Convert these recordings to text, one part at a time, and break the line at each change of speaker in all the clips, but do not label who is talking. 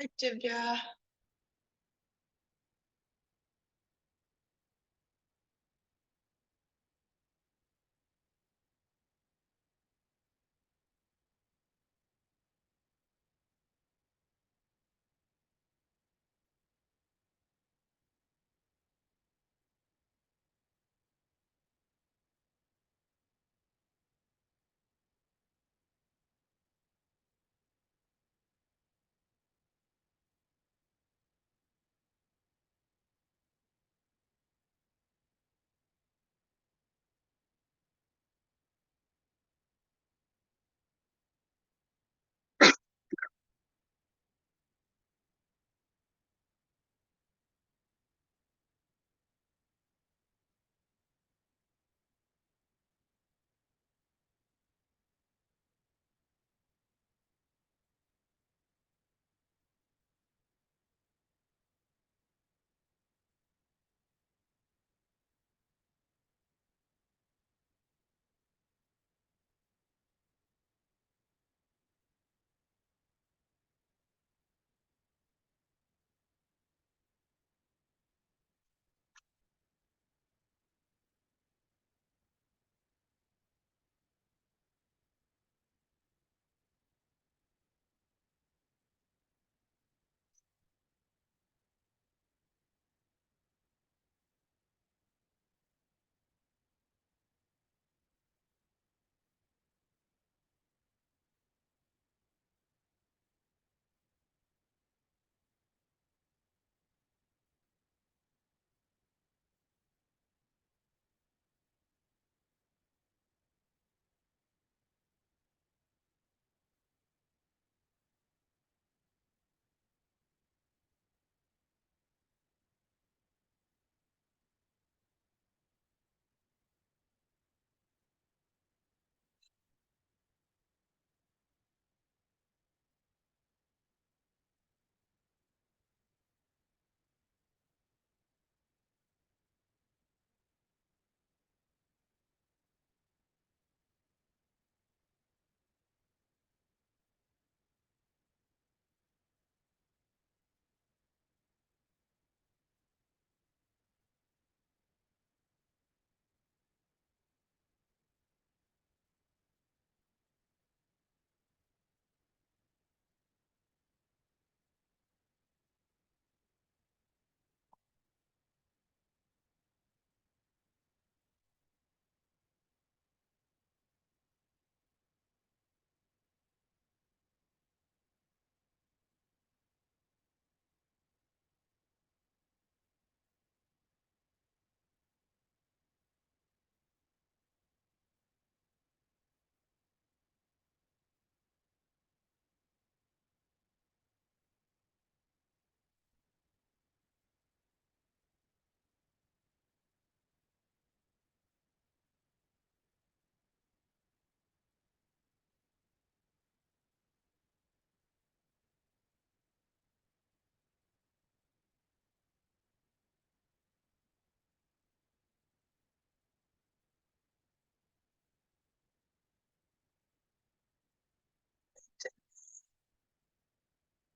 Hi, Divya.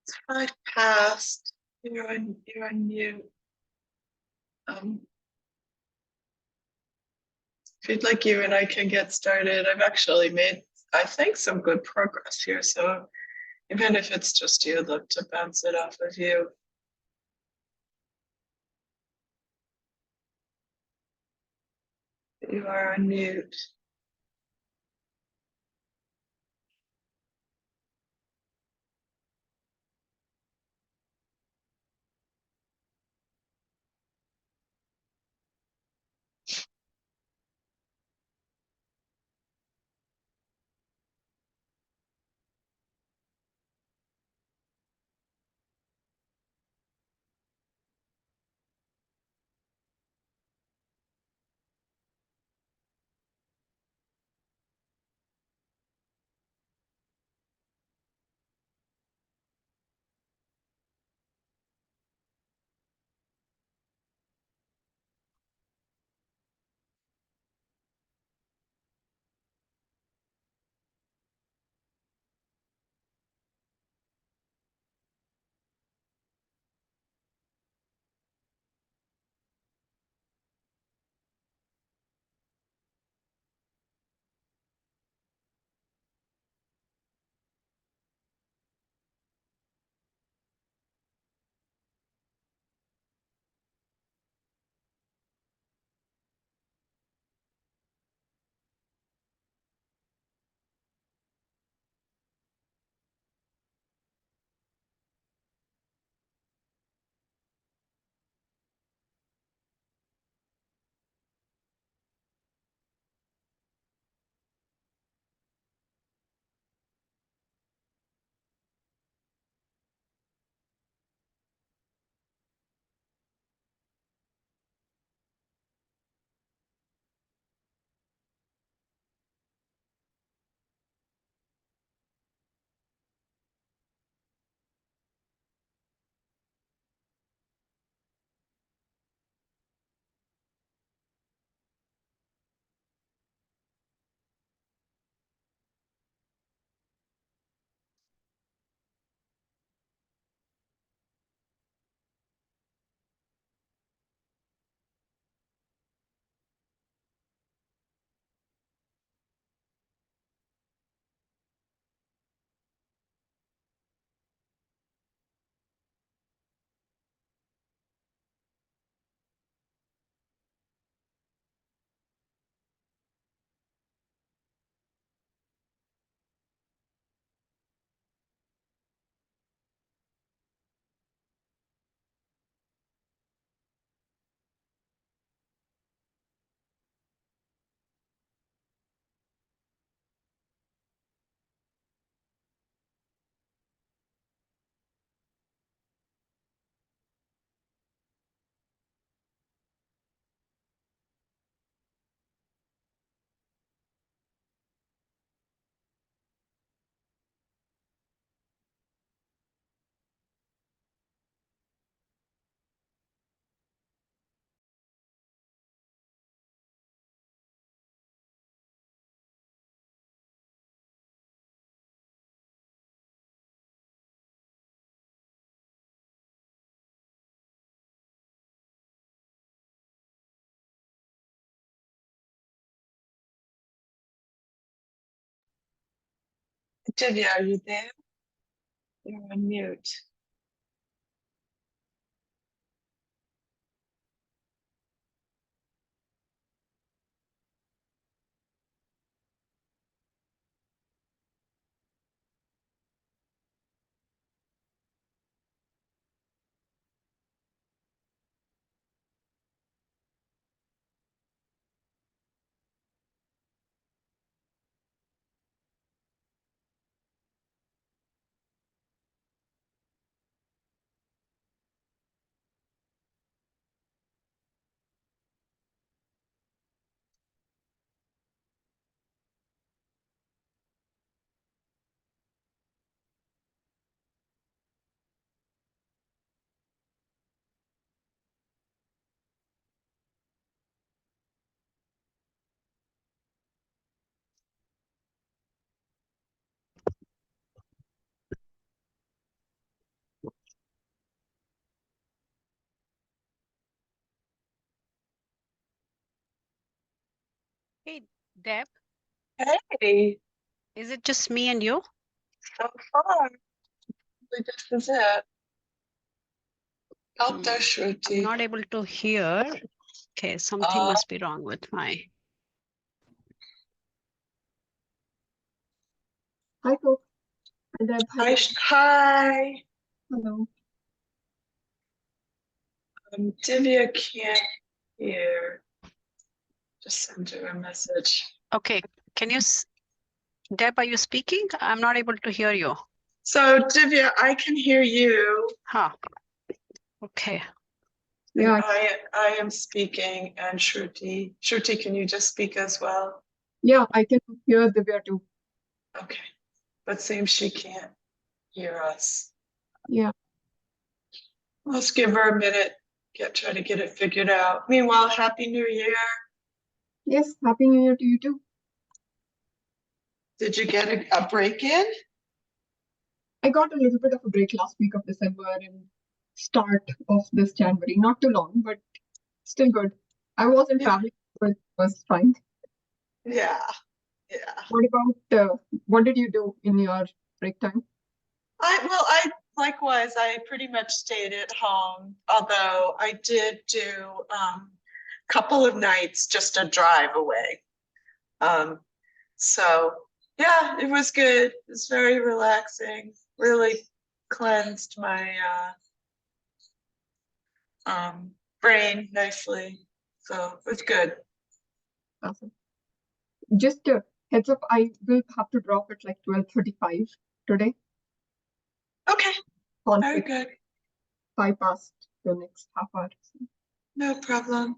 It's 5 past. You're on mute. Um, if you'd like, you and I can get started. I've actually made, I think, some good progress here. So even if it's just you, I'd love to bounce it off of you. You are on mute. Divya, are you there? You're on mute.
Hey, Deb,
Hey,
is it just me and you?
so far, this is it. Out there,
I'm
Shruti.
not able to hear. Okay, something
Uh,
must be wrong with my.
Hi, folks. And Deb,
hi.
hello.
Hi.
Hello.
Divya can't hear. Just send her a message.
Okay, can you, Deb, are you speaking? I'm not able to hear you.
So, Divya, I can hear you.
Huh. Okay.
And
Yeah,
I am speaking, and Shruti. Shruti, can you just speak as well?
yeah, I can hear Divya too.
Okay. But seems she can't hear us.
Yeah.
Let's give her a minute. Try to get it figured out. Meanwhile, Happy New Year.
Yes, Happy New Year to you too.
Did you get a break in?
I got a little bit of a break last week of December and start of this January. Not too long, but still good. I wasn't
Yeah.
traveling, but it was fine.
Yeah.
What did you do in your break time?
I likewise, I pretty much stayed at home, although I did do couple of nights just a drive away. So yeah, it was good. It was very relaxing. Really cleansed my brain nicely. So it was good.
Awesome. Just a heads up, I will have to drop at like 12:35 today.
Okay, very
Conflict
good.
5 past the next half hour.
No problem.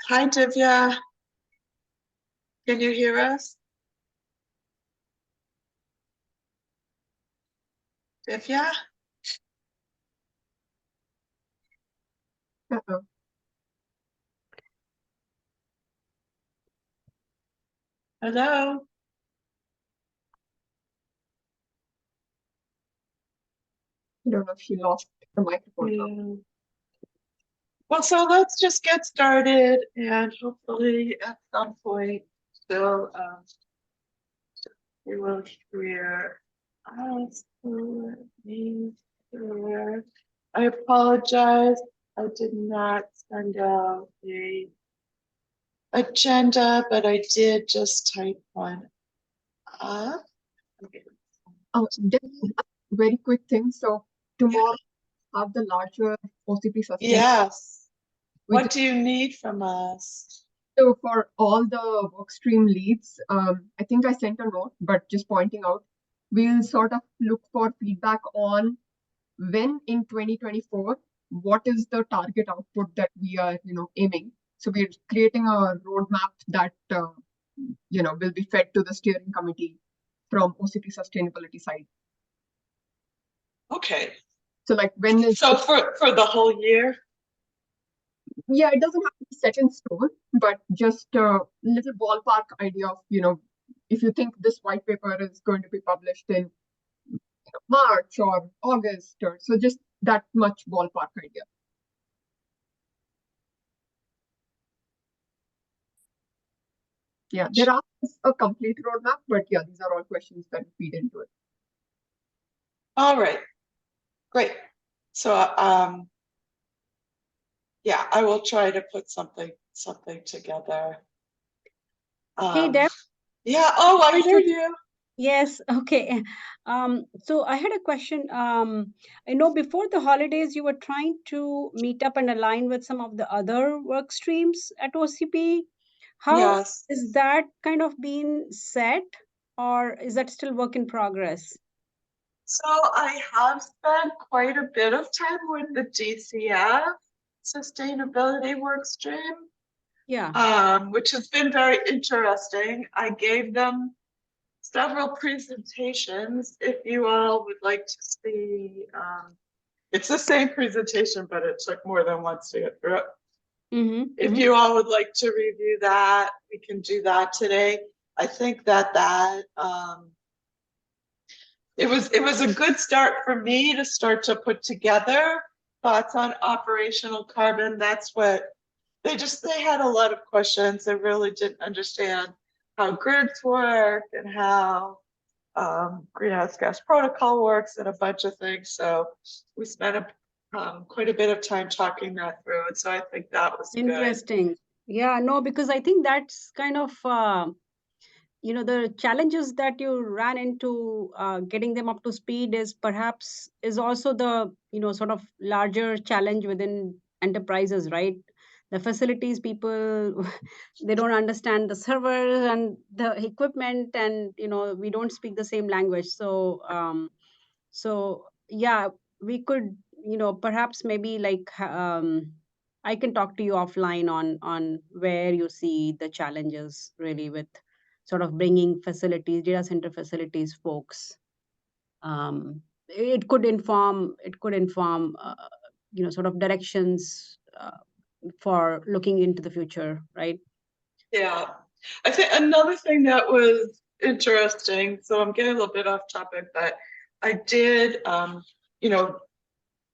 Hi, Divya. Can you hear us? Divya?
Uh-oh.
Hello?
I don't know if she lost the microphone.
Yeah. Well, so let's just get started, and hopefully at some point still you will hear us. Let me hear. I apologize. I did not send out a agenda, but I did just type one up. Okay.
Just very quick thing. So tomorrow have the larger OCP sustain.
Yes.
Which
What do you need from us?
so for all the workstream leads, I think I sent a note, but just pointing out, we'll sort of look for feedback on when in 2024, what is the target output that we are, aiming. So we're creating a roadmap that, will be fed to the steering committee from OCP sustainability side.
Okay.
So like when is
So for the whole year?
Yeah, it doesn't have to be set in stone, but just a little ballpark idea of, if you think this white paper is going to be published in March or August, or so just that much ballpark idea. Yeah, there are a complete roadmap, but yeah, these are all questions that feed into it.
All right, great. So, yeah, I will try to put something together.
Hey, Deb.
Yeah. Oh, I
Sorry
heard
to-
you.
Yes, okay. So I had a question. I know before the holidays, you were trying to meet up and align with some of the other work streams at OCP. How
Yes.
is that kind of being set, or is that still work in progress?
So I have spent quite a bit of time with the DCF sustainability workstream, which has been very interesting. I gave them several presentations. If you all would like to see, it's the same presentation, but it took more than once to get through it. If you all would like to review that, we can do that today. I think that it was a good start for me to start to put together thoughts on operational carbon. That's what they had a lot of questions. They really didn't understand how grids work and how greenhouse gas protocol works and a bunch of things. So we spent quite a bit of time talking that through. And so I think that was
Interesting.
good.
Yeah, no, because I think that's kind of the challenges that you ran into getting them up to speed is also the sort of larger challenge within enterprises, right? The facilities people they don't understand the servers and the equipment, and we don't speak the same language. So yeah, we could perhaps maybe I can talk to you offline on where you see the challenges really with sort of bringing data center facilities folks. It could inform sort of directions for looking into the future, right?
Yeah. I think another thing that was interesting, so I'm getting a little bit off topic, but I did,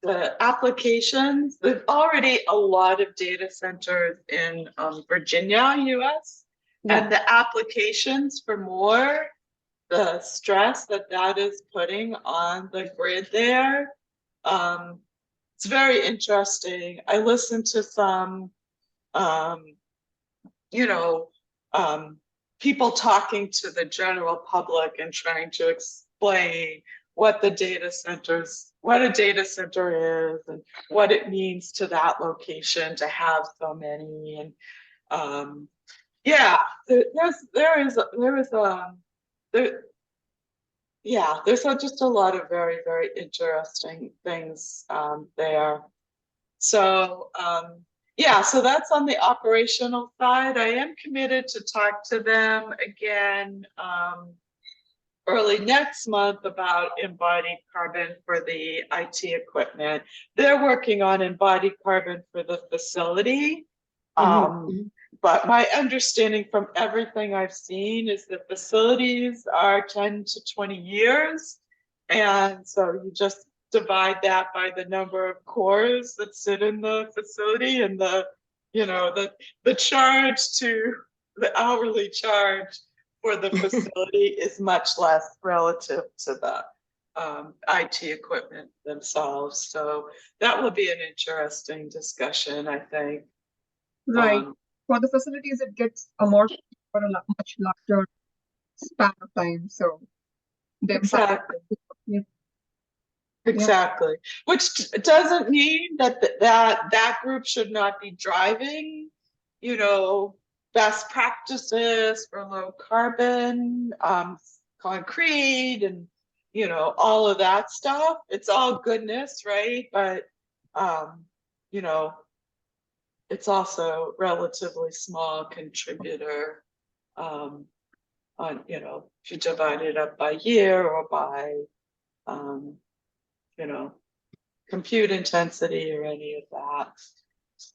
the applications, there's already a lot of data centers in Virginia, US, and the applications for more, the stress that is putting on the grid there. It's very interesting. I listened to some, people talking to the general public and trying to explain what a data center is and what it means to that location to have so many. And yeah, there's just a lot of very, very interesting things there. So so that's on the operational side. I am committed to talk to them again early next month about embodied carbon for the IT equipment. They're working on embodied carbon for the facility. But my understanding from everything I've seen is that facilities are 10 to 20 years. And so you just divide that by the number of cores that sit in the facility, and the charge to the hourly charge for the facility is much less relative to the IT equipment themselves. So that will be an interesting discussion, I think.
Right. For the facilities, it gets amortized for a much larger span of time. So
exactly.
Yeah.
Exactly. Which doesn't mean that group should not be driving, best practices for low carbon, concrete, and all of that stuff. It's all goodness, right? But it's also relatively small contributor on if you divide it up by year or by compute intensity or any of that.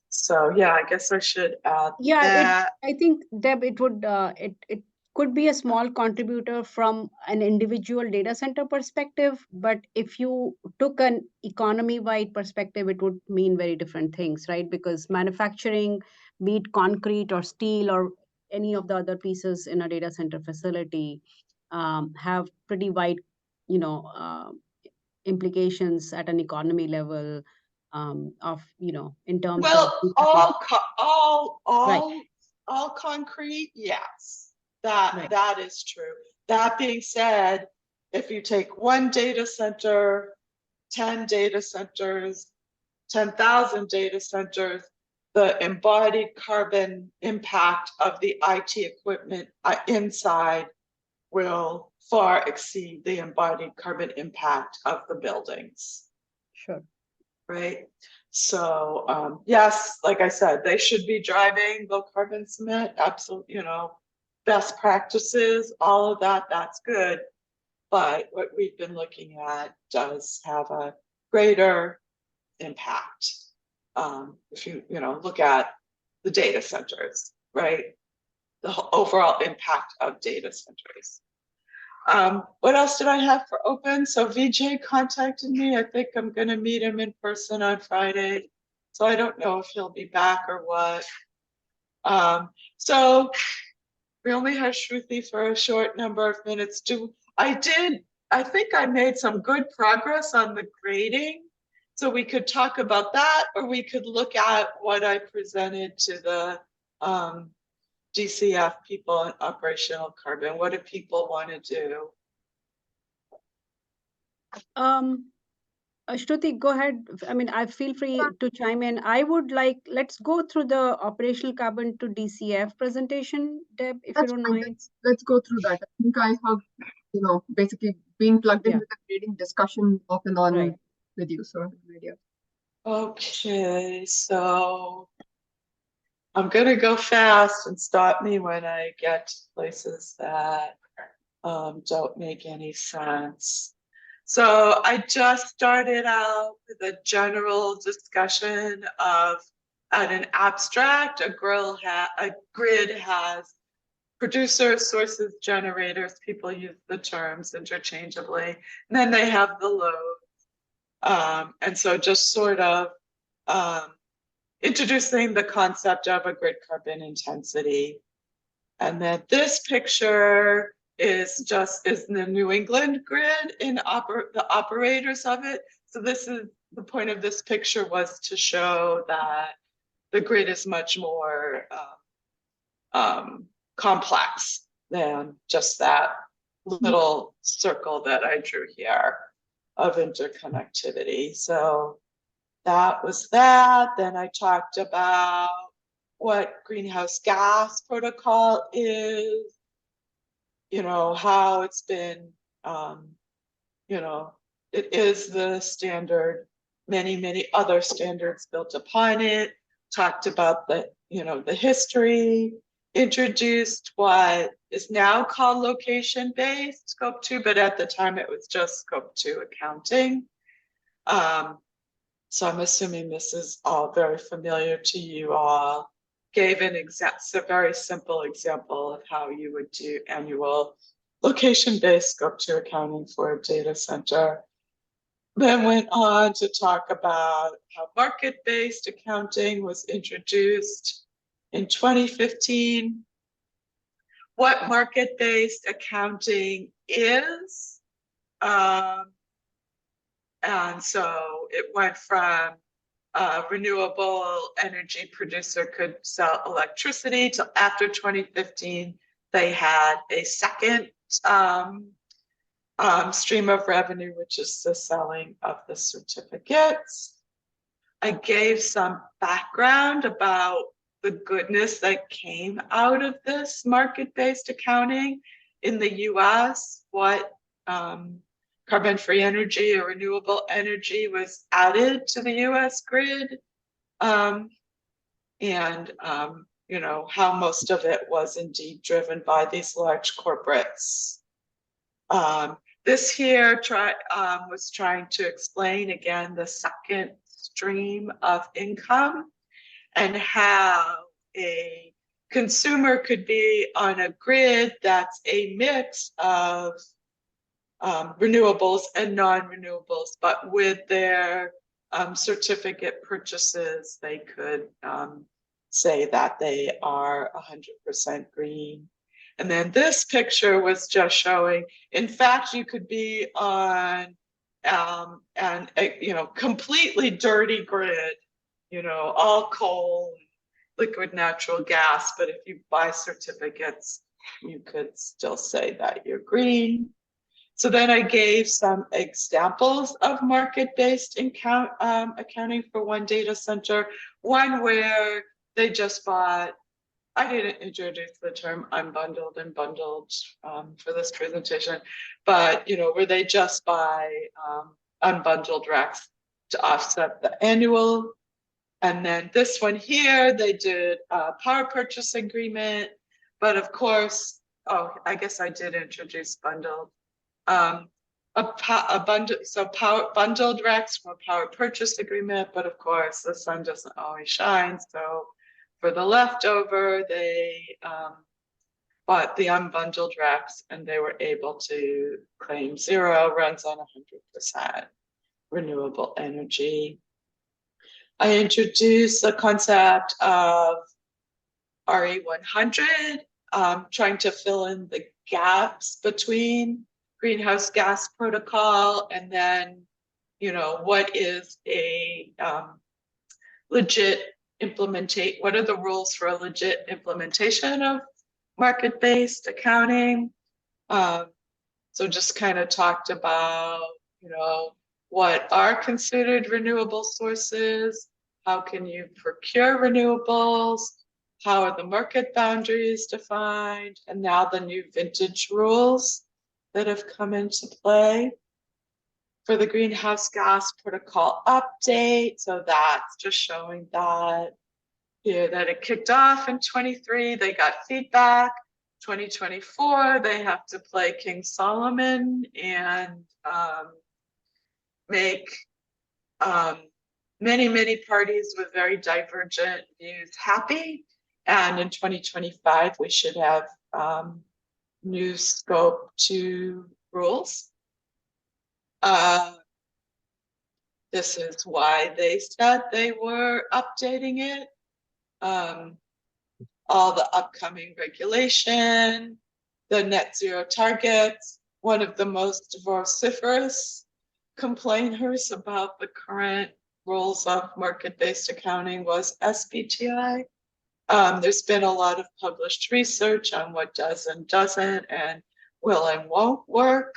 So yeah, I guess I should add that.
I think, Deb, it would it could be a small contributor from an individual data center perspective, but if you took an economy-wide perspective, it would mean very different things, right? Because manufacturing, be it concrete or steel or any of the other pieces in a data center facility have pretty wide, you know, implications at an economy level of, you know, in terms of
Well,
Right.
all concrete, yes, that
Right.
that is true. That being said, if you take one data center, 10 data centers, 10,000 data centers, the embodied carbon impact of the IT equipment inside will far exceed the embodied carbon impact of the buildings.
Sure.
Right. So yes, like I said, they should be driving low carbon cement. Absolutely, you know, best practices, all of that, that's good. But what we've been looking at does have a greater impact. If you look at the data centers, right? The overall impact of data centers. What else did I have for open? So VJ contacted me. I think I'm going to meet him in person on Friday. So I don't know if he'll be back or what. So we only had Shruti for a short number of minutes. I think I made some good progress on the grading. So we could talk about that, or we could look at what I presented to the DCF people on operational carbon. What do people want to do?
Shruti, go ahead. I mean, I feel free to chime in. I would like, let's go through the operational carbon to DCF presentation, Deb, if you
That's
don't
fine.
mind.
Let's go through that. I think I have, basically been plugged in
Yeah.
with the grading discussion off and on
Right.
with you. So I have an idea.
Okay, so I'm gonna go fast and stop me when I get to places that don't make any sense. So I just started out with a general discussion of, at an abstract, a grid has producers, sources, generators. People use the terms interchangeably. And then they have the load. And so just sort of introducing the concept of a grid carbon intensity. And then this picture is the New England grid in the operators of it. So this is the point of this picture, was to show that the grid is much more complex than just that little circle that I drew here of interconnectivity. So that was that. Then I talked about what greenhouse gas protocol is, how it's been, it is the standard, many other standards built upon it, talked about the history, introduced what is now called location-based scope 2, but at the time it was just scope 2 accounting. So I'm assuming this is all very familiar to you all. Gave a very simple example of how you would do annual location-based scope 2 accounting for a data center. Then went on to talk about how market-based accounting was introduced in 2015, what market-based accounting is. And so it went from a renewable energy producer could sell electricity till after 2015, they had a second stream of revenue, which is the selling of the certificates. I gave some background about the goodness that came out of this market-based accounting in the US, what carbon-free energy or renewable energy was added to the US grid, and how most of it was indeed driven by these large corporates. This here was trying to explain again the second stream of income and how a consumer could be on a grid that's a mix of renewables and non-renewables, but with their certificate purchases, they could say that they are 100% green. And then this picture was just showing, in fact, you could be on completely dirty grid, all coal, liquid natural gas, but if you buy certificates, you could still say that you're green. So then I gave some examples of market-based accounting for one data center, one where they just bought, I didn't introduce the term unbundled and bundled for this presentation, but where they just buy unbundled racks to offset the annual. And then this one here, they did a power purchase agreement, but of course, I guess I did introduce bundled. Bundled racks from a power purchase agreement, but of course the sun doesn't always shine. So for the leftover, they bought the unbundled racks and they were able to claim 0, runs on 100% renewable energy. I introduced the concept of RE100, trying to fill in the gaps between greenhouse gas protocol and then, what is a legit what are the rules for a legit implementation of market-based accounting? So just kind of talked about, what are considered renewable sources? How can you procure renewables? How are the market boundaries defined? And now the new vintage rules that have come into play for the greenhouse gas protocol update. So that's just showing that that it kicked off in 23, they got feedback. 2024, they have to play King Solomon and make many parties with very divergent views happy. And in 2025, we should have new scope 2 rules. This is why they said they were updating it. All the upcoming regulation, the net zero targets. One of the most vociferous complainers about the current rules of market-based accounting was SBTI. There's been a lot of published research on what does and doesn't and will and won't work.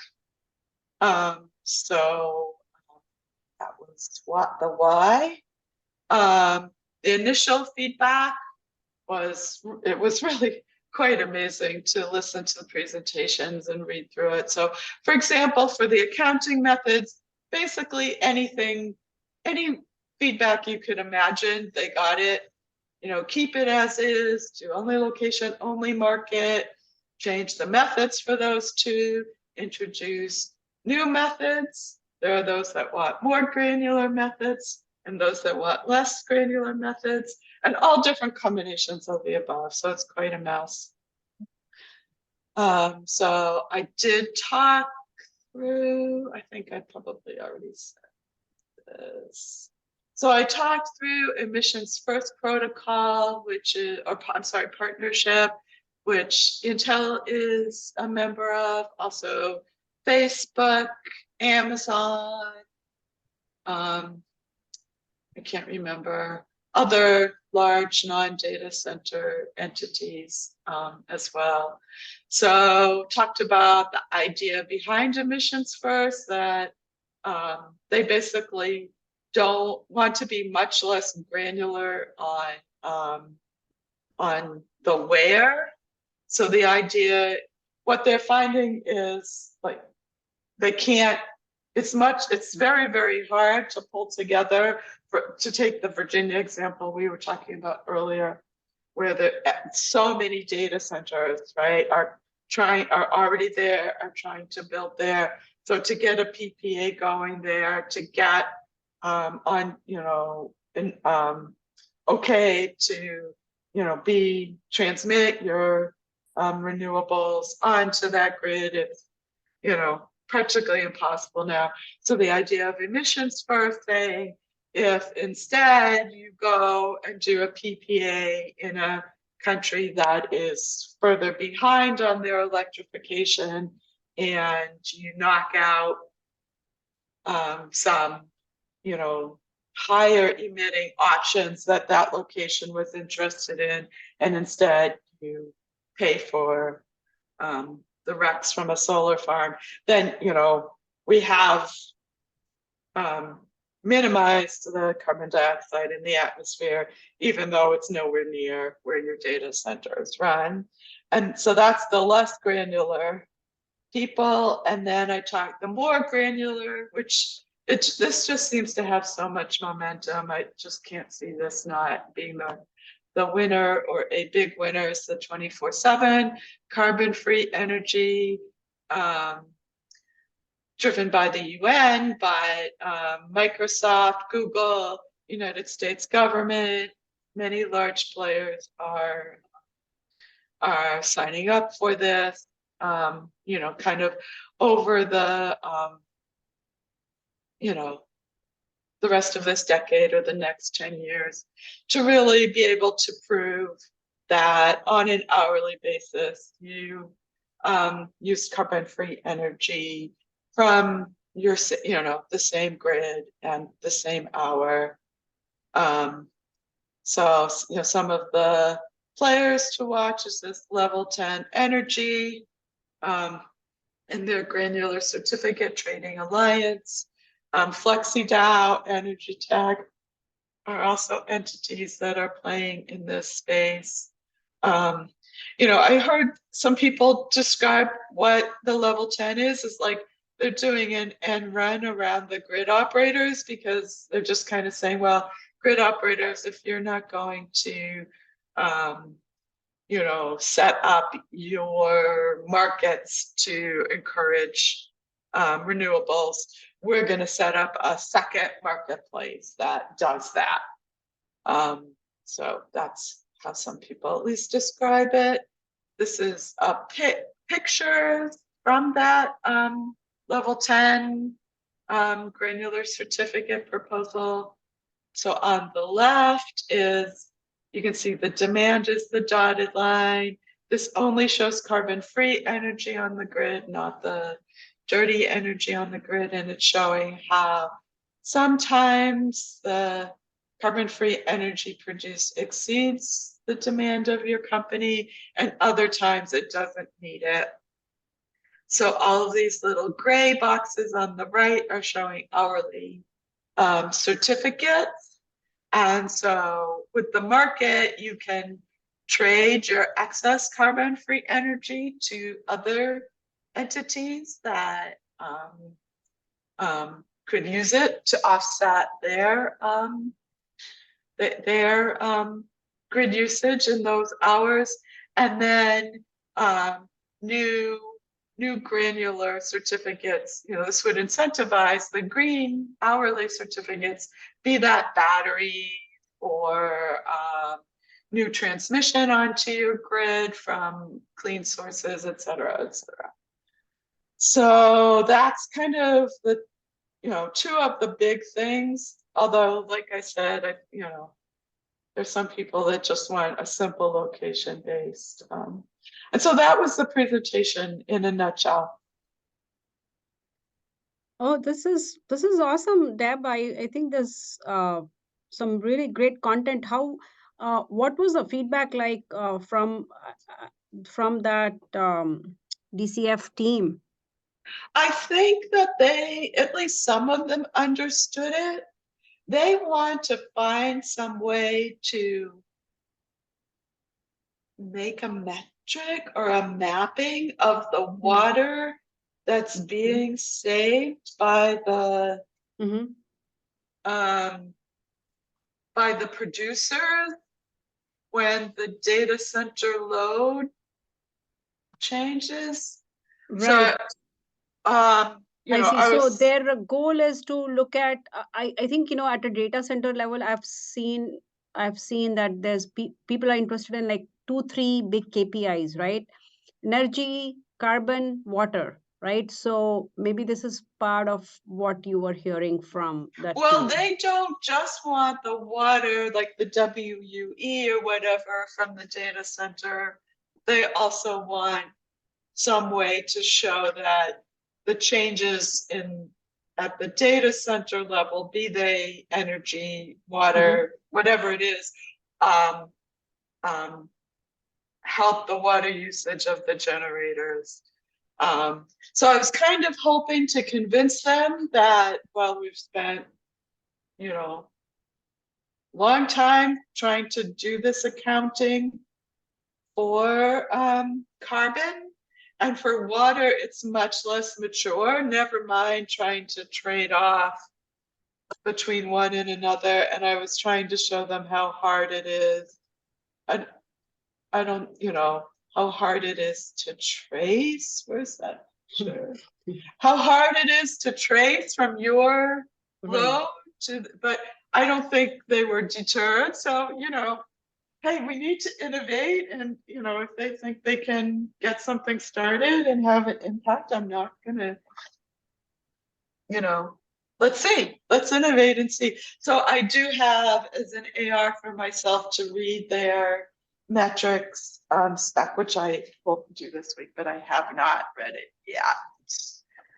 So that was the why. The initial feedback was really quite amazing to listen to the presentations and read through it. So for example, for the accounting methods, basically any feedback you could imagine, they got it. Keep it as is, do only location, only market, change the methods for those two, introduce new methods. There are those that want more granular methods and those that want less granular methods, and all different combinations of the above. So it's quite a mess. So I did talk through, I think I probably already said this. So I talked through emissions first protocol, which is, partnership, which Intel is a member of, also Facebook, Amazon, I can't remember, other large non-data center entities as well. So talked about the idea behind emissions first, that they basically don't want to be much less granular on the where. So the idea, what they're finding is like they can't, it's very hard to pull together, to take the Virginia example we were talking about earlier, where so many data centers, right, are already there, are trying to build there. So to get a PPA going there, to get okay to transmit your renewables onto that grid, it's practically impossible now. So the idea of emissions first, saying if instead you go and do a PPA in a country that is further behind on their electrification, and you knock out some, you know, higher emitting options that that location was interested in, and instead you pay for the RECs from a solar farm, then, you know, we have minimized the carbon dioxide in the atmosphere, even though it's nowhere near where your data centers run. And so that's the less granular people. And then I talk the more granular, which this just seems to have so much momentum. I just can't see this not being the winner, or a big winner. Is the 24/7 carbon-free energy, driven by the UN, by Microsoft, Google, United States government. Many large players are signing up for this, you know, kind of over the, you know, the rest of this decade or the next 10 years, to really be able to prove that on an hourly basis, you use carbon-free energy from your, you know, the same grid and the same hour. So, you know, some of the players to watch is this Level 10 Energy, and their Granular Certificate Trading Alliance. FlexiDAO, Energy Tech are also entities that are playing in this space. You know, I heard some people describe what the Level 10 is like they're doing an end run around the grid operators, because they're just kind of saying, well, grid operators, if you're not going to, you know, set up your markets to encourage renewables, we're going to set up a second marketplace that does that. So that's how some people at least describe it. This is a pictures from that Level 10 granular certificate proposal. So on the left is, you can see the demand is the dotted line. This only shows carbon-free energy on the grid, not the dirty energy on the grid. And it's showing how sometimes the carbon-free energy produced exceeds the demand of your company, and other times it doesn't need it. So all of these little gray boxes on the right are showing hourly certificates. And so with the market, you can trade your excess carbon-free energy to other entities that could use it to offset their grid usage in those hours. And then new granular certificates, you know, this would incentivize the green hourly certificates, be that battery or new transmission onto your grid from clean sources, et cetera, et cetera. So that's kind of the, you know, two of the big things. Although, like I said, you know, there's some people that just want a simple location based. And so that was the presentation in a nutshell.
Oh, this is awesome, Deb. I think there's some really great content. How what was the feedback like from that DCF team?
I think that they, at least some of them, understood it. They want to find some way to make a metric or a mapping of the water that's being saved by the producers when the data center load changes.
Right.
So, you know,
I see. So their goal is to look at, I think, you know, at a data center level, I've seen that there's people are interested in like 2-3 big KPIs, right? Energy, carbon, water, right? So maybe this is part of what you were hearing from that
Well,
team.
they don't just want the water, like the WUE or whatever from the data center. They also want some way to show that the changes at the data center level, be they energy, water, whatever it is, help the water usage of the generators. So I was kind of hoping to convince them that, well, we've spent, long time trying to do this accounting for carbon, and for water it's much less mature, never mind trying to trade off between one and another. And I was trying to show them how hard it is. I don't, how hard it is to trace. Where's that picture? How hard it is to trace from your load to, but I don't think they were deterred. So, hey, we need to innovate. And, if they think they can get something started and have an impact, I'm not gonna, let's see, let's innovate and see. So I do have as an AR for myself to read their metrics spec, which I will do this week, but I have not read it yet.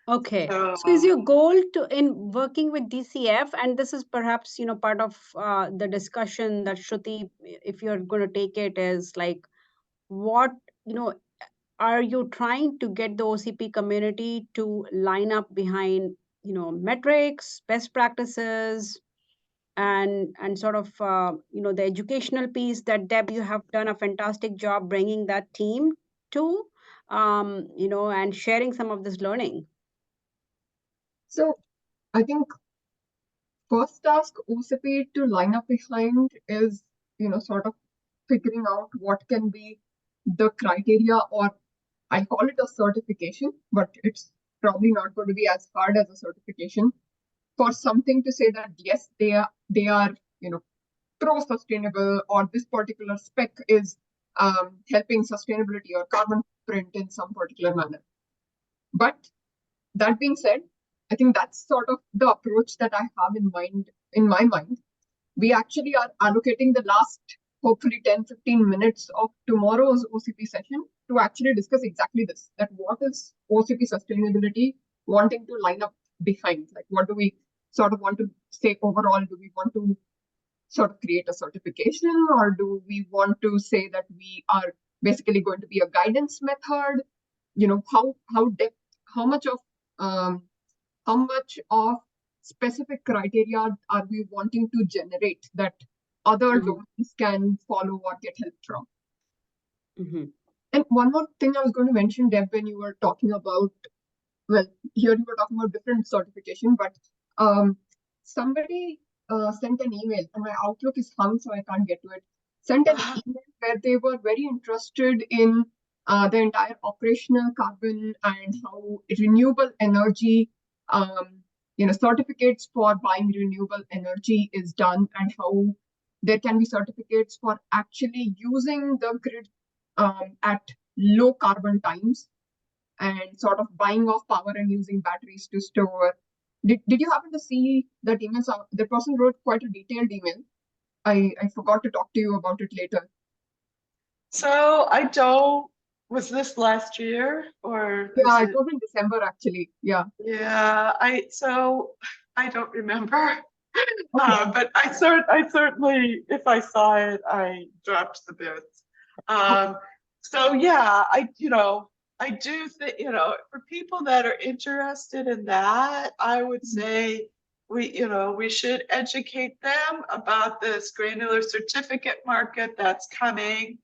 Okay,
So
so is your goal to in working with DCF, and this is perhaps part of the discussion that Shruti, if you're going to take it, is like what are you trying to get the OCP community to line up behind metrics, best practices, and sort of the educational piece that Deb, you have done a fantastic job bringing that team to and sharing some of this learning.
So I think first task OCP to line up behind is, sort of figuring out what can be the criteria, or I call it a certification, but it's probably not going to be as hard as a certification, for something to say that yes, they are pro-sustainable, or this particular spec is helping sustainability or carbon footprint in some particular manner. But that being said, I think that's sort of the approach that I have in my mind. We actually are allocating the last, hopefully 10-15 minutes of tomorrow's OCP session to actually discuss exactly this, that what is OCP sustainability wanting to line up behind? Like, what do we sort of want to say overall? Do we want to sort of create a certification, or do we want to say that we are basically going to be a guidance method? How much of specific criteria are we wanting to generate that other domains can follow or get help from? And one more thing I was going to mention, Deb, when you were talking about, well, here you were talking about different certification, but somebody sent an email, and my Outlook is hung, so I can't get to it. Sent an email where they were very interested in the entire operational carbon and how renewable energy, certificates for buying renewable energy is done, and how there can be certificates for actually using the grid at low carbon times, and sort of buying off power and using batteries to store. Did you happen to see that email? So the person wrote quite a detailed email. I forgot to talk to you about it later.
So I don't, was this last year or?
Yeah, it was in December actually. Yeah.
Yeah, I don't remember. But I certainly, if I saw it, I dropped the bits. So yeah, I do think, for people that are interested in that, I would say we should educate them about this granular certificate market that's coming.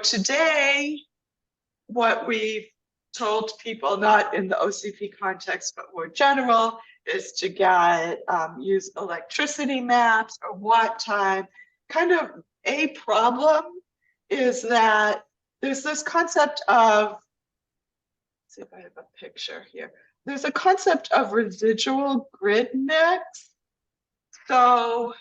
Today, what we've told people, not in the OCP context, but more general, is to use electricity maps or watt time. Kind of a problem is that there's this concept of, let's see if I have a picture here. There's a concept of residual grid mix. So,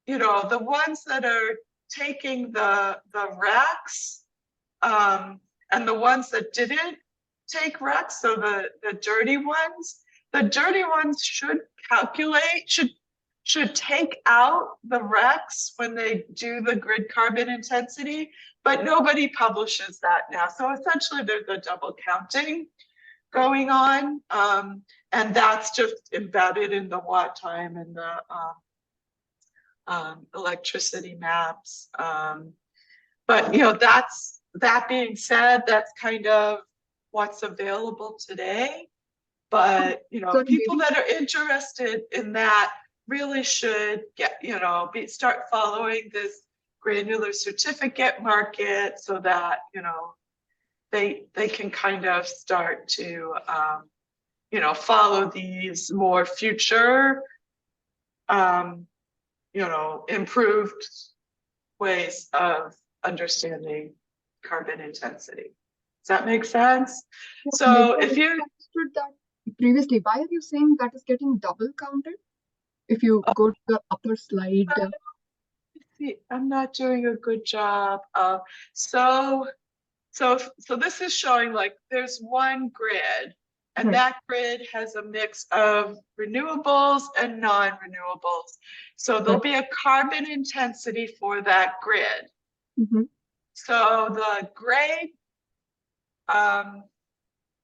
the ones that are taking the racks and the ones that didn't take RECs, so the dirty ones should calculate, should take out the RECs when they do the grid carbon intensity, but nobody publishes that now. So essentially there's a double counting going on. And that's just embedded in the watt time and the electricity maps. But that being said, that's kind of what's available today. But
So
people that are interested in that really should get, start following this granular certificate market so that, they can kind of start to, follow these more future, improved ways of understanding carbon intensity. Does that make sense? So if you
understood that previously, why are you saying that is getting double counted? If you go to the upper slide,
see, I'm not doing a good job. So this is showing like there's one grid, and
Right.
that grid has a mix of renewables and non-renewables. So there'll be a carbon intensity for that grid.
Mhm.
So the gray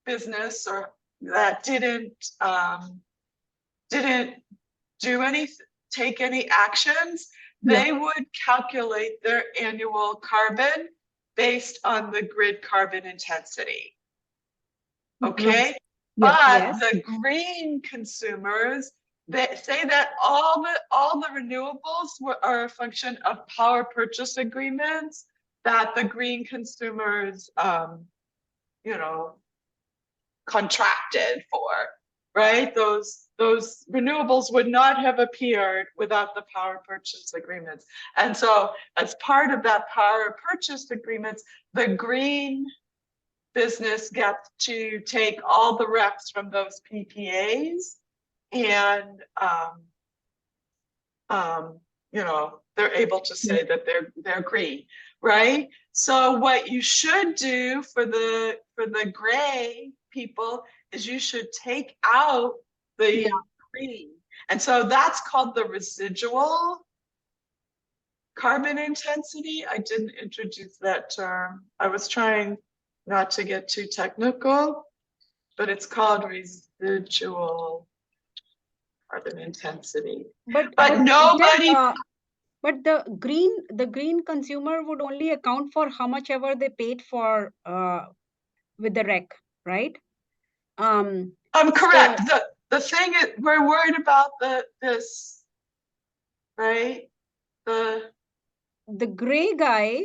business or that didn't take any actions,
Yeah.
they would calculate their annual carbon based on the grid carbon intensity. Okay,
Yeah.
but
Yes.
the green consumers, they say that all the renewables are a function of power purchase agreements that the green consumers contracted for, right? Those renewables would not have appeared without the power purchase agreements. And so as part of that power purchase agreements, the green business gets to take all the recs from those PPAs and they're able to say that they're green, right? So what you should do for the gray people is you should take out the green. And so that's called the residual carbon intensity. I didn't introduce that term. I was trying not to get too technical, but it's called residual carbon intensity. But nobody.
But the green consumer would only account for how much ever they paid for with the rec, right?
Correct. The thing is, we're worried about this, right?
The gray guy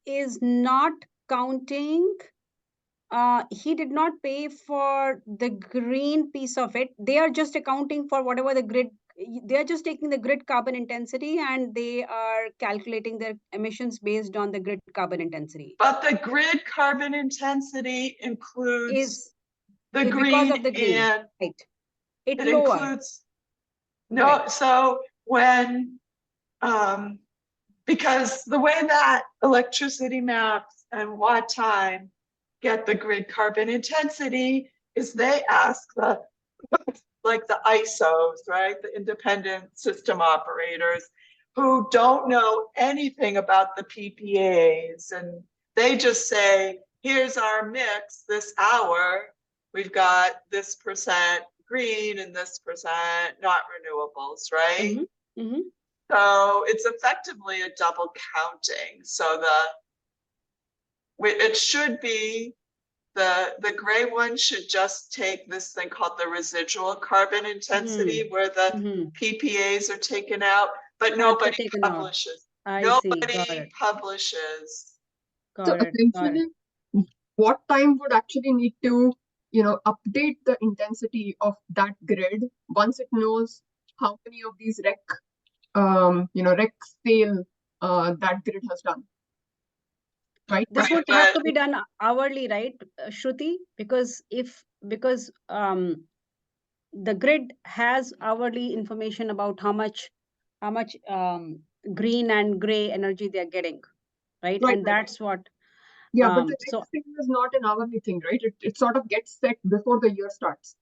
is not counting. He did not pay for the green piece of it. They are just accounting for whatever the grid. They are just taking the grid carbon intensity and they are calculating their emissions based on the grid carbon intensity.
But the grid carbon intensity includes the green,
because of the green,
and
right?
it
lower.
includes no. So when because the way that electricity maps and watt time get the grid carbon intensity is they ask the ISOs, right? The independent system operators who don't know anything about the PPAs. And they just say, here's our mix this hour. We've got this percent green and this percent not renewables, right?
Mm-hmm. Mm-hmm.
So it's effectively a double counting. So it should be the gray one should just take this thing called the residual carbon intensity where the PPAs are taken out, but nobody publishes. Nobody publishes.
So essentially, what time would actually need to, update the intensity of that grid once it knows how many of these rec sale that grid has done? Right.
This would have to be done hourly, right, Shruti? Because the grid has hourly information about how much green and gray energy they're getting, right? And that's what.
Yeah, but the
So
next thing is not an hourly thing, right? It sort of gets set before the year starts.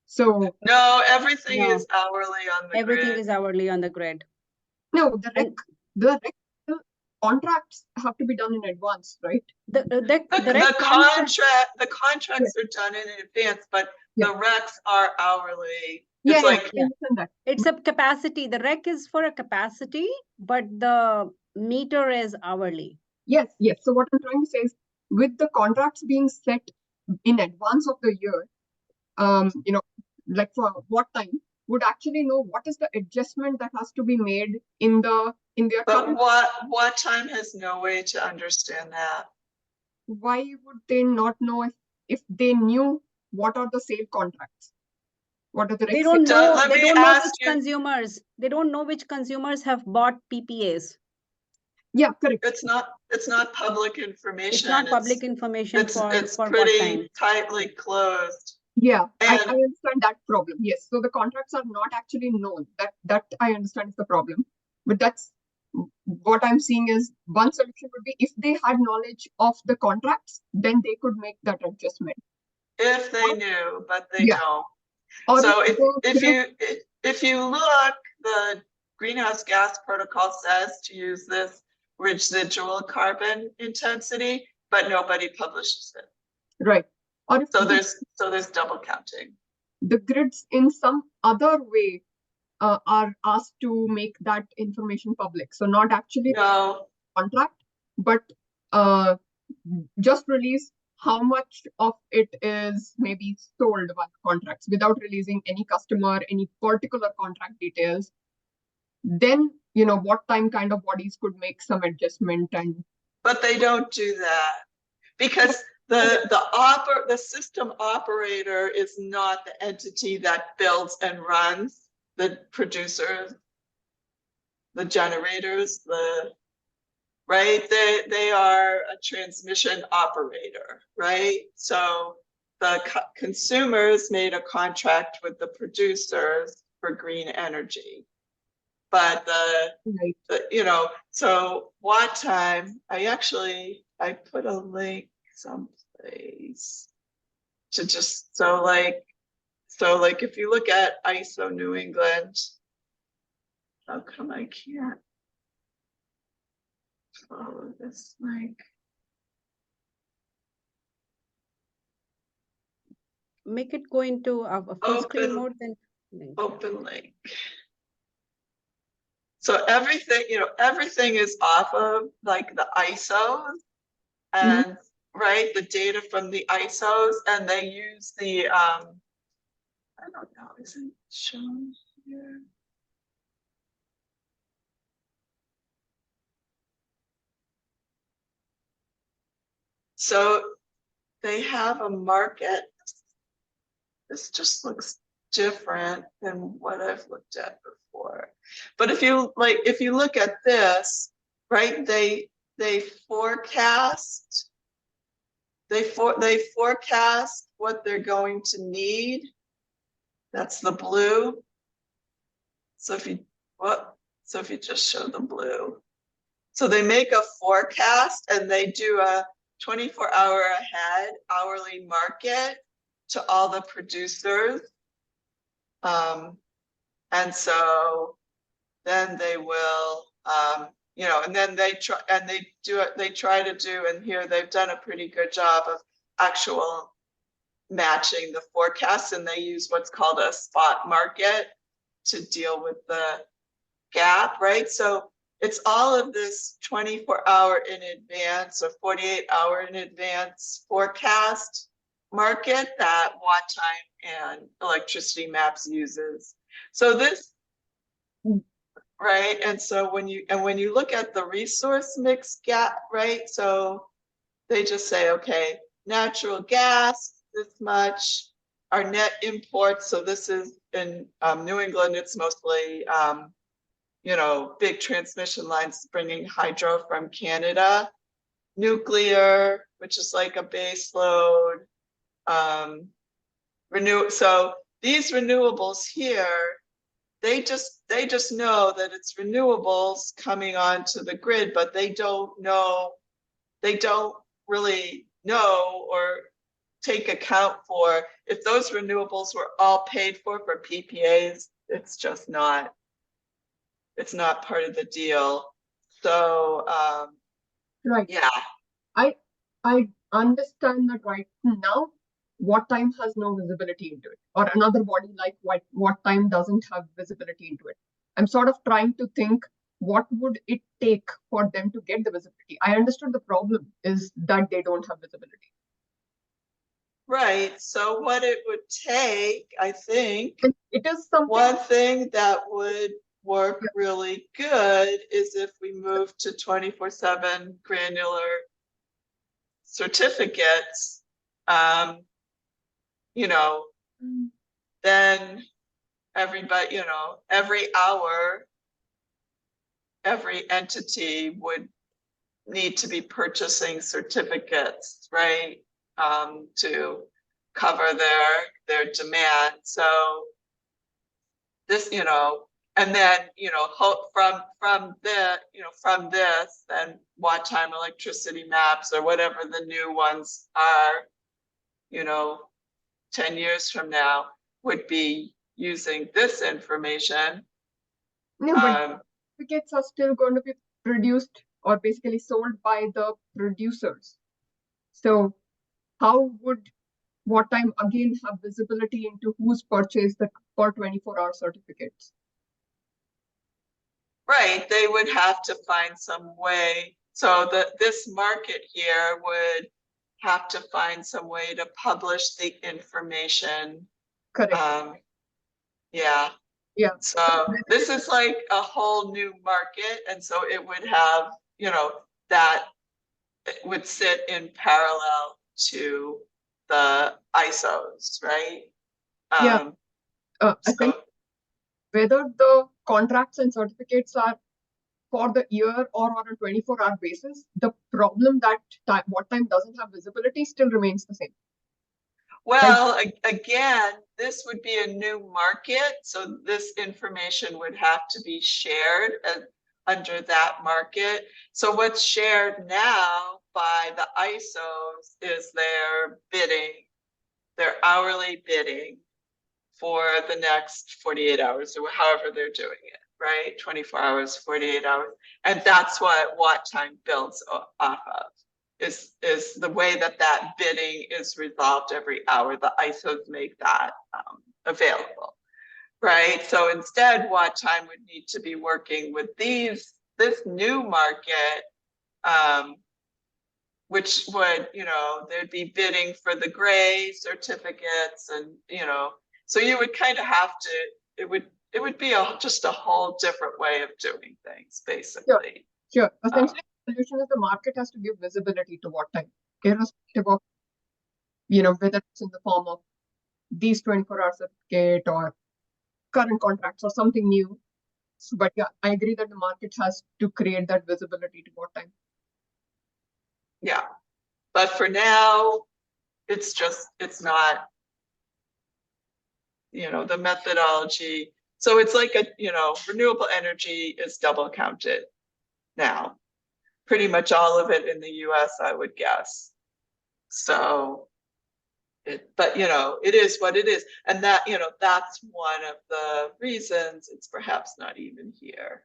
So
No, everything
No.
is hourly on the
everything
grid.
is hourly on the grid.
no,
And
the rec contracts have to be done in advance, right?
the rec contract,
The contracts are done in advance, but
Yeah.
the recs are hourly.
Yeah,
It's
yeah,
like,
I understand that.
it's a capacity. The rec is for a capacity, but the meter is hourly.
Yes, yes. So what I'm trying to say is, with the contracts being set in advance of the year, you know, like for what time, would actually know what is the adjustment that has to be made in their
but
current.
what time has no way to understand that?
Why would they not know if they knew what are the sale contracts? What are the
They
rec
don't
So
know.
let
They
me
don't know
ask
which
you-
consumers. They don't know which consumers have bought PPAs.
Yeah, correct.
It's not public information.
It's not public information
It's
for what
pretty
time.
tightly closed.
Yeah, I
And
understand that problem. Yes, so the contracts are not actually known. That I understand is the problem. But that's what I'm seeing is one solution would be if they had knowledge of the contracts, then they could make that adjustment.
if they knew, but they
Yeah.
don't.
Or
So
if the
if you look, the greenhouse gas protocol says to use this residual carbon intensity, but nobody publishes it.
right, or if
So there's double counting.
the grids in some other way are asked to make that information public. So not actually
No,
contract, but uh, just release how much of it is maybe sold by contracts without releasing any customer, any particular contract details. Then, what time kind of bodies could make some adjustment and.
but they don't do that because the system operator is not the entity that builds and runs the producers, the generators, right? They are a transmission operator, right? So the consumers made a contract with the producers for green energy. But
Right.
so what time, I put a link someplace to just, so like if you look at ISO New England, how come I can't follow this link?
Make it go into a full screen
Open.
mode, then link.
Open link. So everything is off of like the ISOs and right, the data from the ISOs, and they use the I don't know, is it shown here? So they have a market. This just looks different than what I've looked at before. But if you look at this, right, they forecast what they're going to need. That's the blue. So if you just show the blue. So they make a forecast and they do a 24-hour ahead hourly market to all the producers. And so then they will, and then they try to do, and here they've done a pretty good job of actual matching the forecasts, and they use what's called a spot market to deal with the gap, right? So it's all of this 24-hour in advance or 48-hour in advance forecast market that Watt Time and Electricity Maps uses. So this, right? And so when you look at the resource mix gap, right? So they just say, okay, natural gas, this much, our net imports. So this is in New England, it's mostly, big transmission lines bringing hydro from Canada, nuclear, which is like a base load, so these renewables here, they just know that it's renewables coming onto the grid, but they don't really know or take account for if those renewables were all paid for PPAs. It's just not, it's not part of the deal. So
Right.
yeah,
I understand that right now, what time has no visibility into it, or another body like what time doesn't have visibility into it. I'm sort of trying to think what would it take for them to get the visibility. I understood the problem is that they don't have visibility.
right. So what it would take, I think,
And it is something.
one thing that would work really good is if we move to 24/7 granular certificates. You know, then everybody, you know, every hour, every entity would need to be purchasing certificates, right? To cover their demand. So this, you know, and then, you know, from this, then watt time electricity maps or whatever the new ones are, you know, 10 years from now would be using this information.
No, but certificates are still going to be produced or basically sold by the producers. So how would what time again have visibility into who's purchased the for 24-hour certificates?
Right, they would have to find some way. So that this market here would have to find some way to publish the information.
Correct.
Yeah.
Yeah.
So this is like a whole new market. And so it would have, you know, that it would sit in parallel to the ISOs, right?
Yeah. I
So,
think whether the contracts and certificates are for the year or on a 24-hour basis, the problem that what time doesn't have visibility still remains the same.
well, again, this would be a new market. So this information would have to be shared under that market. So what's shared now by the ISOs is their bidding, their hourly bidding for the next 48 hours or however they're doing it, right? 24 hours, 48 hours. And that's what watt time builds off of. Is the way that bidding is resolved every hour. The ISOs make that available, right? So instead, watt time would need to be working with this new market, which would, you know, there'd be bidding for the gray certificates, and you know, so you would kind of have to. It would be just a whole different way of doing things, basically.
Sure. Essentially, the solution is the market has to give visibility to what time, irrespective of, you know, whether it's in the form of these 24-hour certificate or current contracts or something new. But yeah, I agree that the market has to create that visibility to what time.
Yeah, but for now, it's not, you know, the methodology. So it's like a, you know, renewable energy is double counted now. Pretty much all of it in the US, I would guess. So but you know, it is what it is. And that, you know, that's one of the reasons it's perhaps not even here.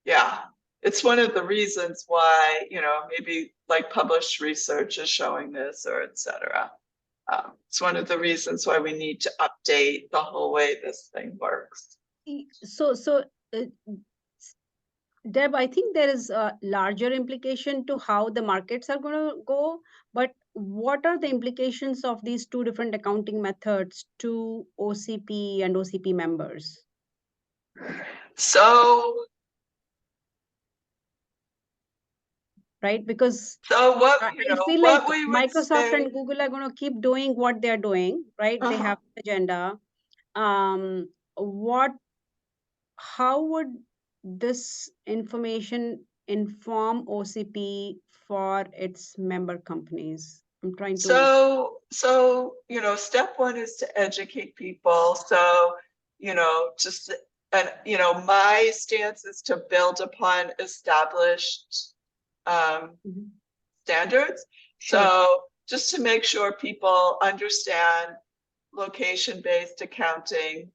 Yeah, it's one of the reasons why, you know, maybe like published research is showing this or etc. It's one of the reasons why we need to update the whole way this thing works.
So, Deb, I think there is a larger implication to how the markets are going to go, but what are the implications of these two different accounting methods to OCP and OCP members?
So,
right? Because
what,
I
you know,
feel
what
like
we would
Microsoft
say,
and Google are going to keep doing what they're doing, right? They have an agenda. How would this information inform OCP for its member companies? I'm trying to.
So, you know, step one is to educate people. So, you know, just and, you know, my stance is to build upon established
Mhm.
standards.
Sure.
So just to make sure people understand location-based accounting,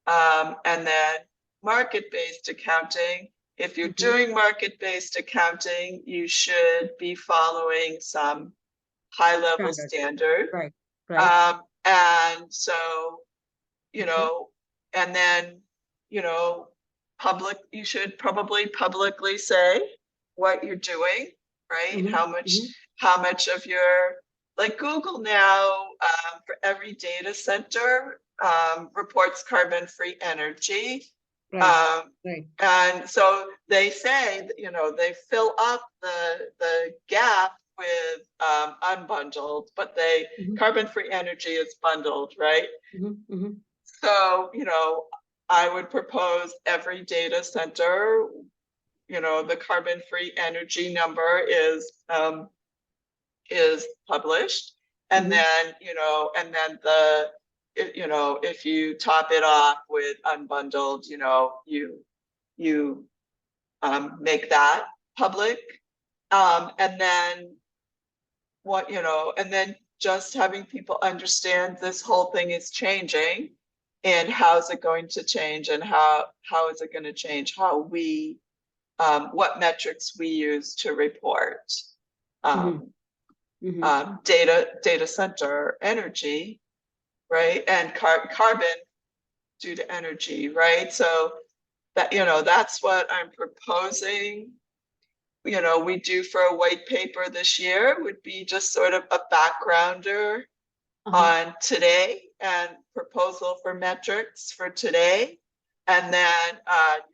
and then market-based accounting. If you're
Mhm.
doing market-based accounting, you should be following some high-level
Standards.
standard.
Right. Right.
And so, you
Okay.
know, and then, you know, you should probably publicly say what you're doing, right?
Mhm.
How much of your, like Google now, for every data center, reports carbon-free energy.
Right. Right.
And so they say, that, you know, they fill up the gap with unbundled, but
Mhm.
carbon-free energy is bundled, right?
Mhm. Mhm.
So, you know, I would propose every data center, you know, the carbon-free energy number is published. And
Mhm.
then, you know, and then you know, if you top it off with unbundled, you know, you make that public. And then what, you know, and then just having people understand this whole thing is changing, and how's it going to change, and how is it going to change how we, what metrics we use to report
Mhm.
data center energy, right? And carbon due to energy, right? So that, you know, that's what I'm proposing. You know, we do for a white paper this year would be just sort of a backgrounder on today and proposal for metrics for today. And then,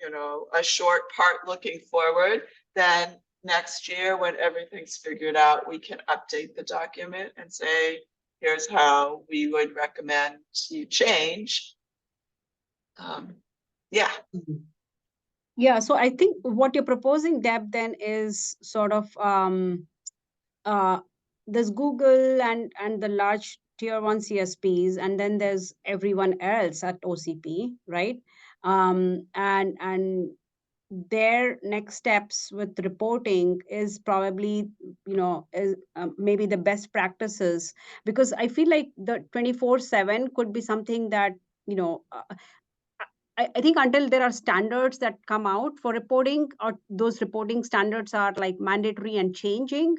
you know, a short part looking forward. Then next year, when everything's figured out, we can update the document and say, here's how we would recommend you change. Yeah.
Mhm. Yeah, so I think what you're proposing, Deb, then is sort of there's Google and the large tier one CSPs, and then there's everyone else at OCP, right? And their next steps with reporting is probably, you know, is maybe the best practices, because I feel like the 24/7 could be something that, you know, I think until there are standards that come out for reporting, or those reporting standards are like mandatory and changing,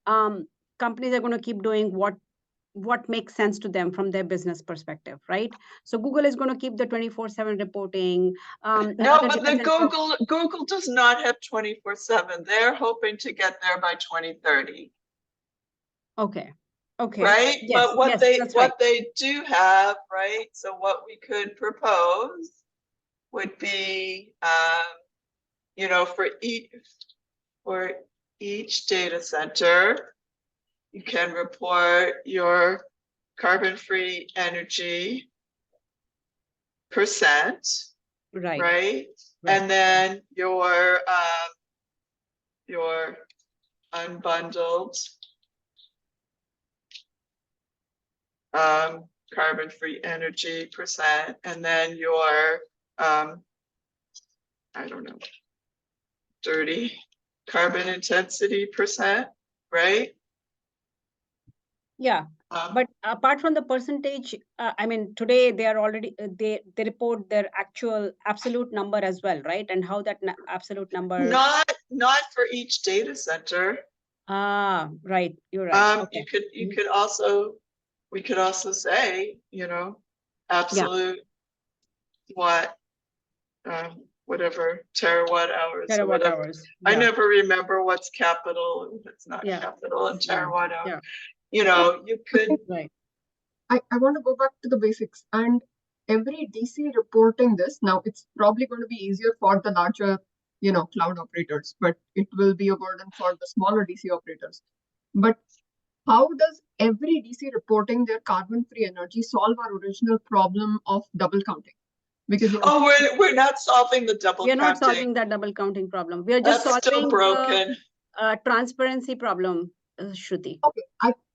um, companies are going to keep doing what makes sense to them from their business perspective, right? So Google is going to keep the 24/7 reporting.
No,
Another
but
data center.
Google does not have 24/7. They're hoping to get there by 2030.
Okay. Okay.
Right?
Yes.
But what
Yes. That's right.
they do have, right? So what we could propose would be, you know, for each data center, you can report your carbon-free energy percent,
Right.
right?
Right.
And then your unbundled carbon-free energy percent, and then your I don't know, dirty carbon intensity percent, right?
Yeah. But apart from the percentage, I mean, today they are already they report their actual absolute number as well, right? And how that absolute number.
Not for each data center.
Right. You're right. Okay.
You could also, we could also say, you know, absolute whatever terawatt hours or
Terawatt
whatever.
hours.
I
Yeah.
never remember what's capital and what's not
Yeah.
capital in terawatt hour.
Yeah.
You know, you could.
Right.
I want to go back to the basics, and every DC reporting this, now it's probably going to be easier for the larger, you know, cloud operators, but it will be a burden for the smaller DC operators. But how does every DC reporting their carbon-free energy solve our original problem of double counting? Because, you know,
Oh, we're not solving the double
We are not
counting.
solving that double counting problem. We are just
That's still
solving
broken.
the transparency problem, Shruti.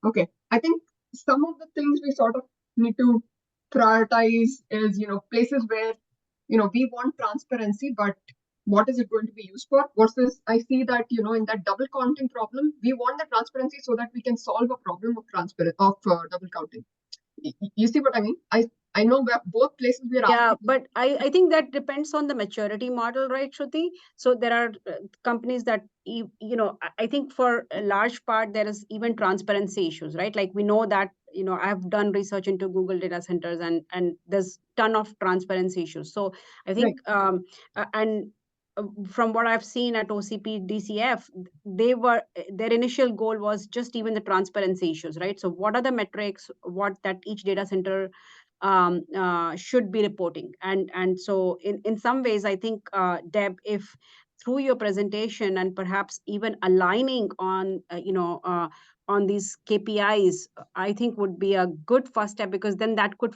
okay. I think some of the things we sort of need to prioritize is, you know, places where we want transparency, but what is it going to be used for? Versus I see that, in that double counting problem, we want the transparency so that we can solve a problem of double counting. You see what I mean? I know where both places we are
Yeah,
asking.
but I think that depends on the maturity model, right, Shruti? So there are companies that, I think for a large part, there is even transparency issues, right? Like we know that, I've done research into Google data centers and there's ton of transparency issues. So I think, and from what I've seen at OCP, DCF, their initial goal was just even the transparency issues, right? So what are the metrics, what that each data center should be reporting, and so in some ways I think, Deb, if through your presentation and perhaps even aligning on on these KPIs, I think would be a good first step, because then that could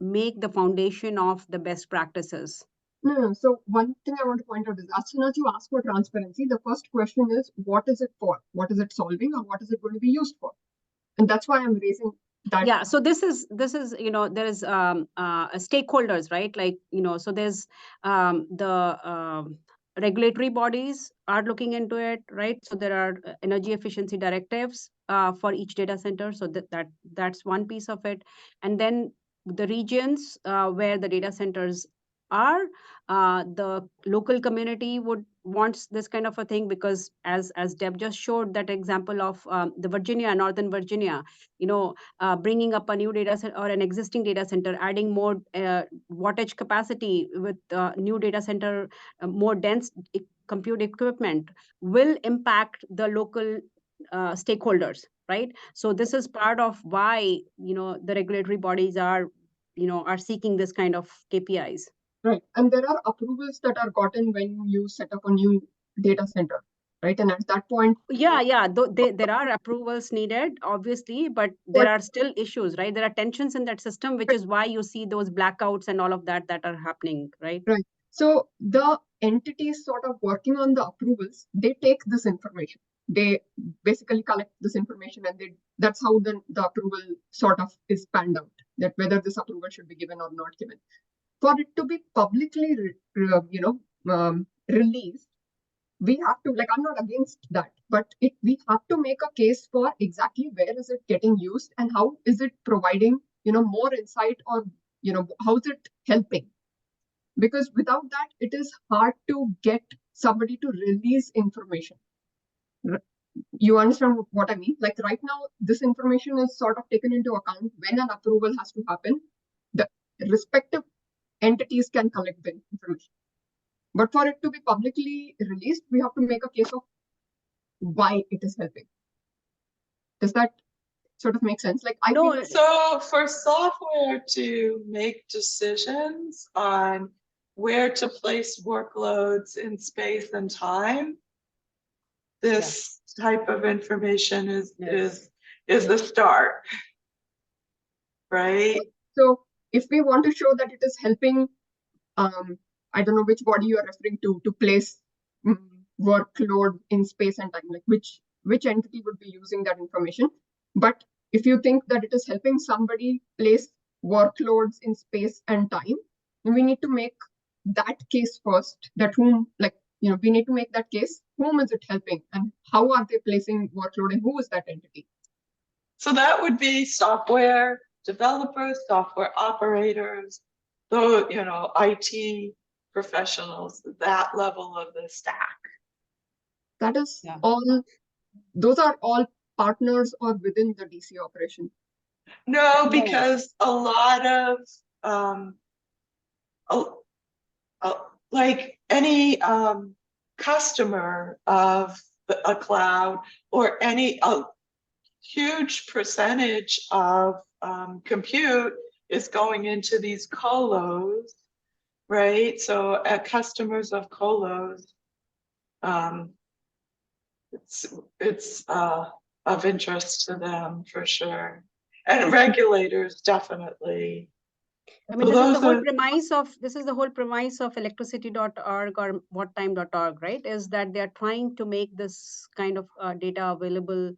make the foundation of the best practices.
No. So one thing I want to point out is, as soon as you ask for transparency, the first question is, what is it for? What is it solving, or what is it going to be used for? And that's why I'm raising that.
Yeah, so this is there is stakeholders, right? Like, so there's the regulatory bodies are looking into it, right? So there are energy efficiency directives for each data center, so that's one piece of it. And then the regions where the data centers are, the local community wants this kind of a thing, because as Deb just showed that example of the Northern Virginia, bringing up a new data center or an existing data center, adding more wattage capacity with new data center, more dense compute equipment, will impact the local stakeholders, right? So this is part of why, the regulatory bodies are seeking this kind of KPIs.
Right. And there are approvals that are gotten when you set up a new data center, right? And at that point,
Yeah. There are approvals needed, obviously, but there are still issues, right? There are tensions in that system, which is why you see those blackouts and all of that are happening, right?
right. So the entities sort of working on the approvals, they take this information. They basically collect this information, and that's how the approval sort of is panned out, that whether this approval should be given or not given. For it to be publicly, released, we have to, like, I'm not against that, but we have to make a case for exactly where is it getting used and how is it providing, more insight, or, how is it helping? Because without that, it is hard to get somebody to release information. You understand what I mean? Like right now, this information is sort of taken into account when an approval has to happen. The respective entities can collect the information. But for it to be publicly released, we have to make a case of why it is helping. Does that sort of make sense? Like I
No,
feel
So for software to make decisions on where to place workloads in space and time, this type of information is the start, right?
so. If we want to show that it is helping, I don't know which body you are referring to place workload in space and time, like which entity would be using that information. But if you think that it is helping somebody place workloads in space and time, we need to make that case first, that whom, like, we need to make that case, whom is it helping and how are they placing workload and who is that entity?
So that would be software developers, software operators, though, IT professionals, that level of the stack.
That is all, those are all partners or within the DC operation.
No, because a lot of like any customer of a cloud, or any huge percentage of compute is going into these colos, right? So customers of colos, it's of interest to them for sure, and regulators definitely.
I mean, this is the whole premise of electricity.org or whattime.org, right? Is that they're trying to make this kind of data available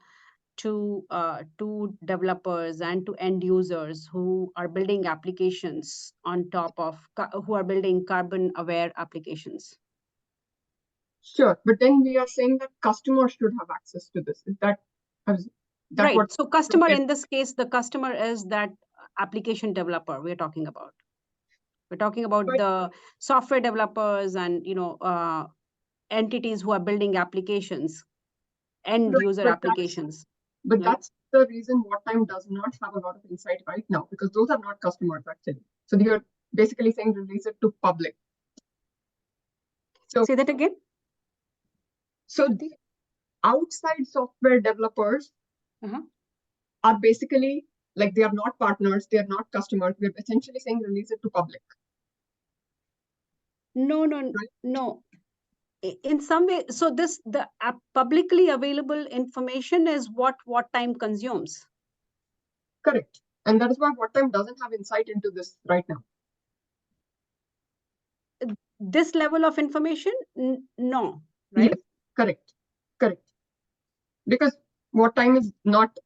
to developers and to end users who are building applications on top of who are building carbon aware applications?
Sure, but then we are saying that customers should have access to this. Is that
Right.
what?
So customer, in this case, the customer is that application developer we're talking about. We're talking about
But-
the software developers and entities who are building applications, end
Right,
user
but
applications.
But
Right.
that's the reason WhatTime does not have a lot of insight right now, because those are not customers actually. So you're basically saying release it to public. So
Say that again.
So the outside software developers
Uh-huh.
are basically like, they are not partners, they are not customers. We're essentially saying release it to public.
No, no. In some way, so the publicly available information is what WhatTime consumes.
Correct. And that is why WhatTime doesn't have insight into this right now.
This level of information, no, right?
Yes, correct. Because WhatTime is not,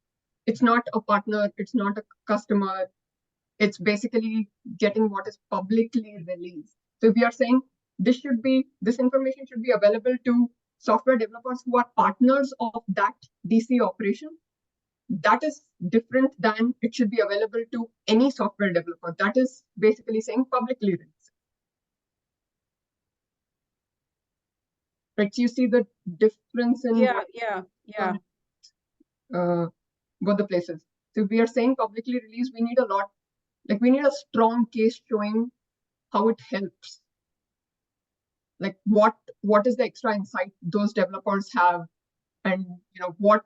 it's not a partner, it's not a customer. It's basically getting what is publicly released. So we are saying this information should be available to software developers who are partners of that DC operation. That is different than it should be available to any software developer. That is basically saying publicly released. Right? So you see the difference in both the places. So if we are saying publicly released, we need a strong case showing how it helps. Like what is the extra insight those developers have, and what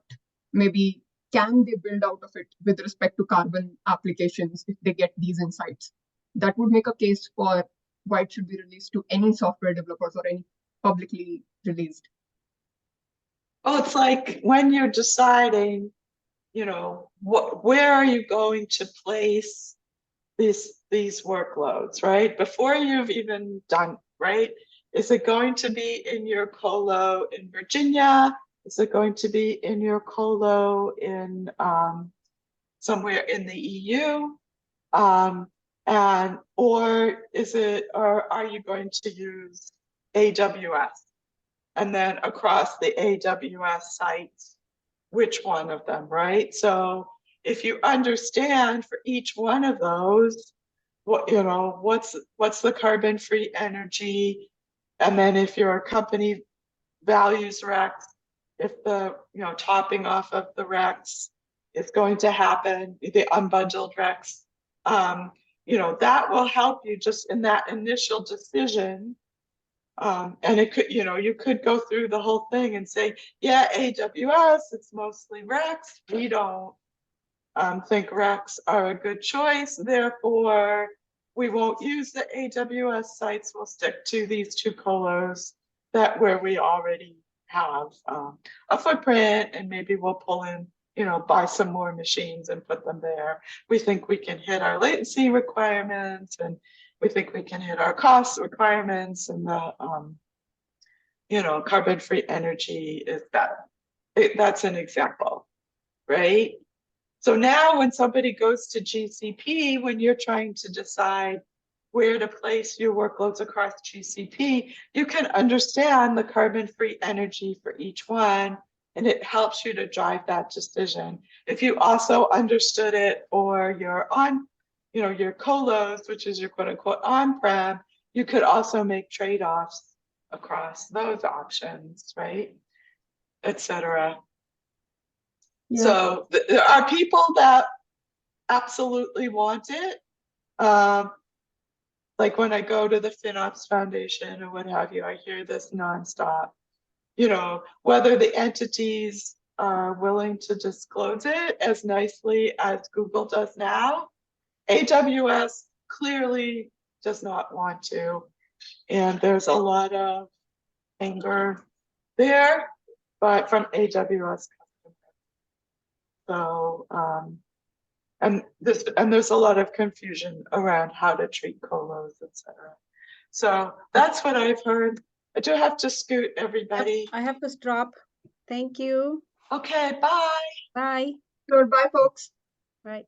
maybe can they build out of it with respect to carbon applications if they get these insights. That would make a case for why it should be released to any software developers or any publicly released.
Oh, it's like when you're deciding, where are you going to place these workloads, right? Before you've even done, right? Is it going to be in your colo in Virginia? Is it going to be in your colo in somewhere in the EU? Or are you going to use AWS? And then across the AWS sites, which one of them, right? So if you understand for each one of those, what's the carbon-free energy, and then if your company values RECs, if the topping off of the RECs is going to happen, the unbundled RECs, that will help you just in that initial decision. And it could, you could go through the whole thing and say, yeah, AWS, it's mostly RECs. We don't think RECs are a good choice. Therefore, we won't use the AWS sites. We'll stick to these two colos where we already have a footprint, and maybe we'll pull in, buy some more machines and put them there. We think we can hit our latency requirements, and we think we can hit our cost requirements, and the carbon-free energy is better. That's an example, right? So now when somebody goes to GCP, when you're trying to decide where to place your workloads across GCP, you can understand the carbon-free energy for each one, and it helps you to drive that decision. If you also understood it for your your colos, which is your quote unquote on-prem, you could also make trade-offs across those options, right? Etc.
Yeah.
So there are people that absolutely want it. Like when I go to the FinOps Foundation or what have you, I hear this nonstop. Whether the entities are willing to disclose it as nicely as Google does now, AWS clearly does not want to. And there's a lot of anger there, but from AWS customers. So, and there's a lot of confusion around how to treat colos, etc. So that's what I've heard. I do have to scoot, everybody.
I have to stop. Thank you.
Okay, bye.
Bye.
Sure, bye, folks.
Bye.